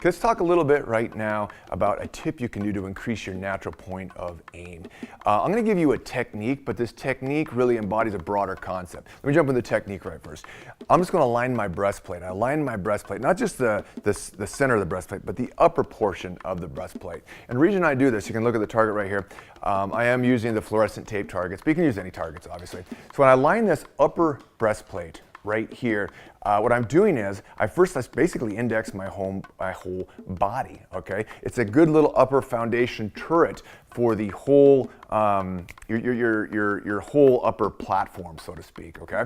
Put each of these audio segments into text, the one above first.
Let's talk a little bit right now about a tip you can do to increase your natural point of aim. I'm going to give you a technique, but this technique really embodies a broader concept. Let me jump into the technique right first. I'm just going to line my breastplate. I line my breastplate, not just the center of the breastplate, but the upper portion of the breastplate. And the reason I do this, you can look at the target right here. I am using the fluorescent tape targets, but you can use any targets, obviously. So when I line this upper breastplate right here, what I'm doing is I basically index my whole body. Okay, it's a good little upper foundation turret for the whole your whole upper platform, so to speak. Okay,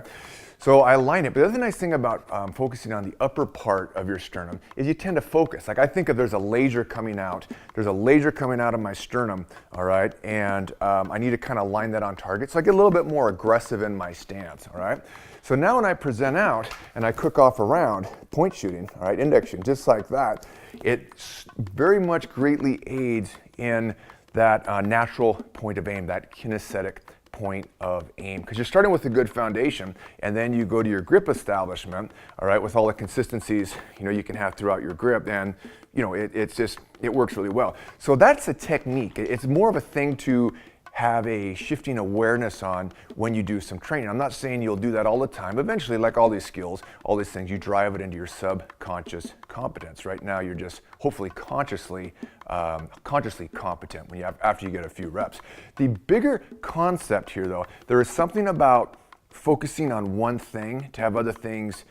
so I line it. But the other nice thing about focusing on the upper part of your sternum is you tend to focus. Like I think of there's a laser coming out. There's a laser coming out of my sternum. All right, and I need to kind of line that on target, so I get a little bit more aggressive in my stance. All right. So now when I present out and I cook off around, point shooting, all right, induction, just like that, it very much greatly aids in that natural point of aim, that kinesthetic point of aim, because you're starting with a good foundation, and then you go to your grip establishment, all right, with all the consistencies you can have throughout your grip, and it works really well. So that's a technique. It's more of a thing to have a shifting awareness on when you do some training. I'm not saying you'll do that all the time. Eventually, like all these skills, all these things, you drive it into your subconscious competence. Right now, you're just hopefully consciously competent after you get a few reps. The bigger concept here, though, there is something about focusing on one thing to have other things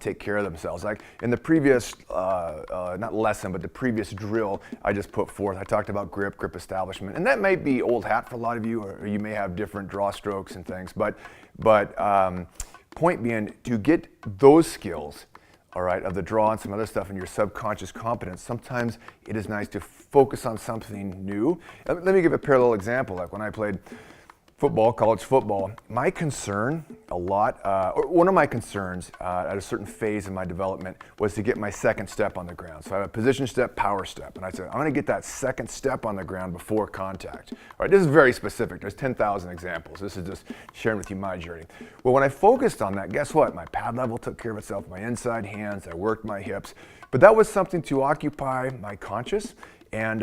take care of themselves. Like in the previous, not lesson, but the previous drill I just put forth, I talked about grip establishment, and that might be old hat for a lot of you, or you may have different draw strokes and things, but point being, to get those skills, all right, of the draw and some other stuff in your subconscious competence, sometimes it is nice to focus on something new. Let me give a parallel example. Like when I played football, college football, my concern one of my concerns at a certain phase in my development was to get my second step on the ground. So I have a position step, power step, and I said, I'm going to get that second step on the ground before contact. All right, this is very specific. There's 10,000 examples. This is just sharing with you my journey. Well, when I focused on that, guess what? My pad level took care of itself, my inside hands, I worked my hips, but that was something to occupy my conscious, and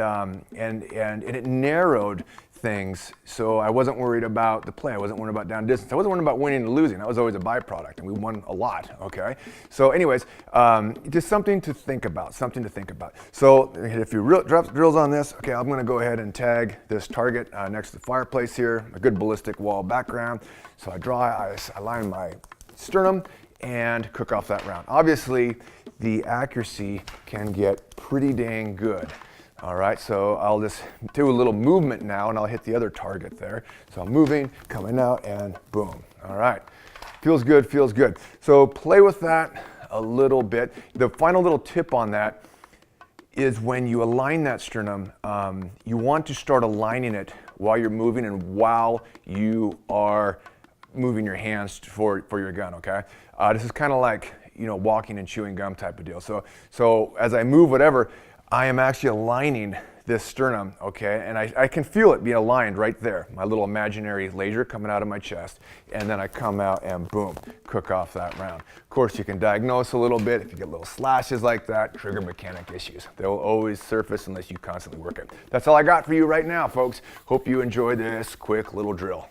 it narrowed things, so I wasn't worried about the play. I wasn't worried about down distance. I wasn't worried about winning and losing. That was always a byproduct, and we won a lot. Okay. So, anyways, just something to think about. So, hit a few drills on this. Okay, I'm going to go ahead and tag this target next to the fireplace here. A good ballistic wall background. So I line my sternum and cook off that round. Obviously, the accuracy can get pretty dang good. All right, so I'll just do a little movement now and I'll hit the other target there. So I'm moving, coming out, and boom. All right, feels good, feels good. So play with that a little bit. The final little tip on that is when you align that sternum, you want to start aligning it while you're moving and while you are moving your hands for your gun, okay? This is kind of like, walking and chewing gum type of deal. So as I move whatever, I am actually aligning this sternum, okay? And I can feel it being aligned right there, my little imaginary laser coming out of my chest, and then I come out and boom, cook off that round. Of course, you can diagnose a little bit. If you get little slashes like that, trigger mechanic issues. They will always surface unless you constantly work it. That's all I got for you right now, folks. Hope you enjoyed this quick little drill.